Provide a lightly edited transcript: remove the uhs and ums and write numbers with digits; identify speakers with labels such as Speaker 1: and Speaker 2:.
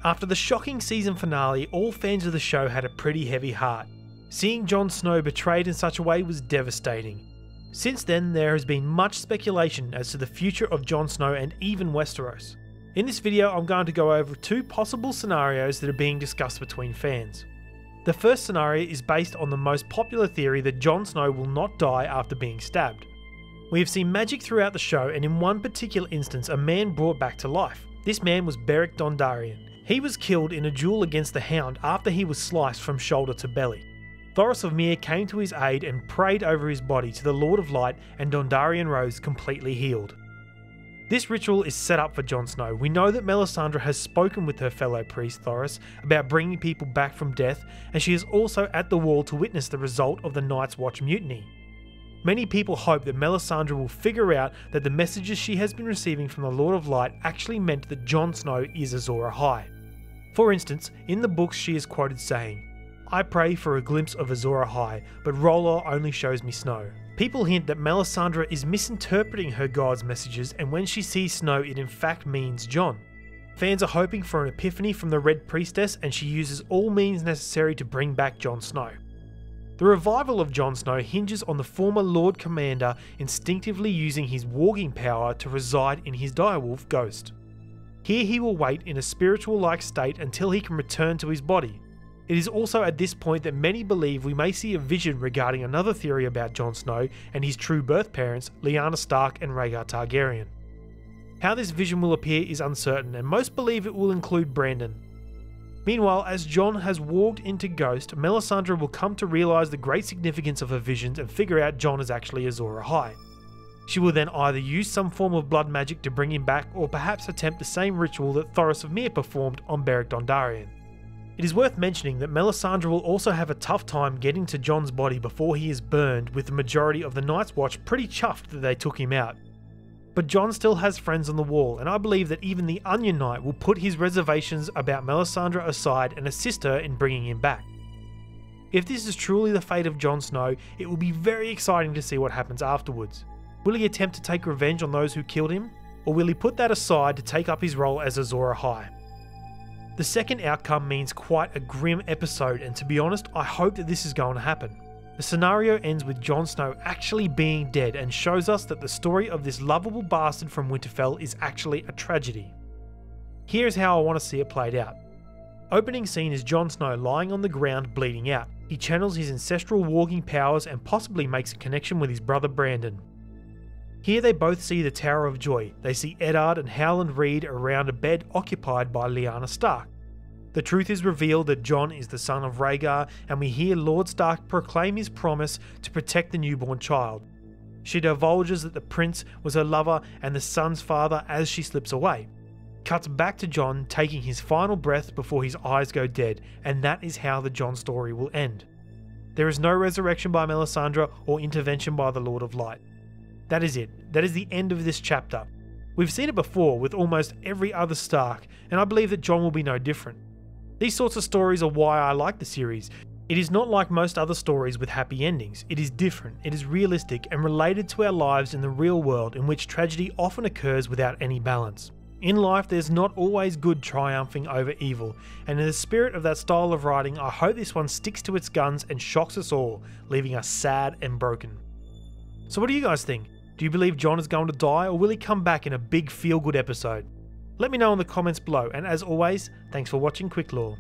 Speaker 1: After the shocking season finale, all fans of the show had a pretty heavy heart. Seeing Jon Snow betrayed in such a way was devastating. Since then, there has been much speculation as to the future of Jon Snow and even Westeros. In this video, I'm going to go over 2 possible scenarios that are being discussed between fans. The first scenario is based on the most popular theory that Jon Snow will not die after being stabbed. We have seen magic throughout the show, and in one particular instance a man brought back to life. This man was Beric Dondarian. He was killed in a duel against the Hound after he was sliced from shoulder to belly. Thoros of Myr came to his aid and prayed over his body to the Lord of Light, and Dondarian rose completely healed. This ritual is set up for Jon Snow. We know that Melisandre has spoken with her fellow priest Thoros about bringing people back from death, and she is also at the wall to witness the result of the Night's Watch mutiny. Many people hope that Melisandre will figure out that the messages she has been receiving from the Lord of Light actually meant that Jon Snow is Azor Ahai. For instance, in the books she is quoted saying, "I pray for a glimpse of Azor Ahai, but R'hllor only shows me snow." People hint that Melisandre is misinterpreting her god's messages, and when she sees snow it in fact means Jon. Fans are hoping for an epiphany from the Red Priestess, and she uses all means necessary to bring back Jon Snow. The revival of Jon Snow hinges on the former Lord Commander instinctively using his warging power to reside in his direwolf ghost. Here he will wait in a spiritual-like state until he can return to his body. It is also at this point that many believe we may see a vision regarding another theory about Jon Snow and his true birth parents, Lyanna Stark and Rhaegar Targaryen. How this vision will appear is uncertain, and most believe it will include Brandon. Meanwhile, as Jon has walked into Ghost, Melisandre will come to realise the great significance of her visions and figure out Jon is actually Azor Ahai. She will then either use some form of blood magic to bring him back, or perhaps attempt the same ritual that Thoros of Myr performed on Beric Dondarian. It is worth mentioning that Melisandre will also have a tough time getting to Jon's body before he is burned, with the majority of the Night's Watch pretty chuffed that they took him out. But Jon still has friends on the wall, and I believe that even the Onion Knight will put his reservations about Melisandre aside and assist her in bringing him back. If this is truly the fate of Jon Snow, it will be very exciting to see what happens afterwards. Will he attempt to take revenge on those who killed him, or will he put that aside to take up his role as Azor Ahai? The second outcome means quite a grim episode, and to be honest, I hope that this is going to happen. The scenario ends with Jon Snow actually being dead and shows us that the story of this lovable bastard from Winterfell is actually a tragedy. Here's how I want to see it played out. Opening scene is Jon Snow lying on the ground bleeding out. He channels his ancestral warging powers and possibly makes a connection with his brother Brandon. Here they both see the Tower of Joy. They see Eddard and Howland Reed around a bed occupied by Lyanna Stark. The truth is revealed that Jon is the son of Rhaegar, and we hear Lord Stark proclaim his promise to protect the newborn child. She divulges that the prince was her lover and the son's father as she slips away. Cuts back to Jon taking his final breath before his eyes go dead, and that is how the Jon story will end. There is no resurrection by Melisandre or intervention by the Lord of Light. That is it. That is the end of this chapter. We've seen it before with almost every other Stark, and I believe that Jon will be no different. These sorts of stories are why I like the series. It is not like most other stories with happy endings. It is different, it is realistic and related to our lives in the real world, in which tragedy often occurs without any balance. In life, there's not always good triumphing over evil, and in the spirit of that style of writing, I hope this one sticks to its guns and shocks us all, leaving us sad and broken. So what do you guys think? Do you believe Jon is going to die, or will he come back in a big feel-good episode? Let me know in the comments below, and as always, thanks for watching Quick Lore.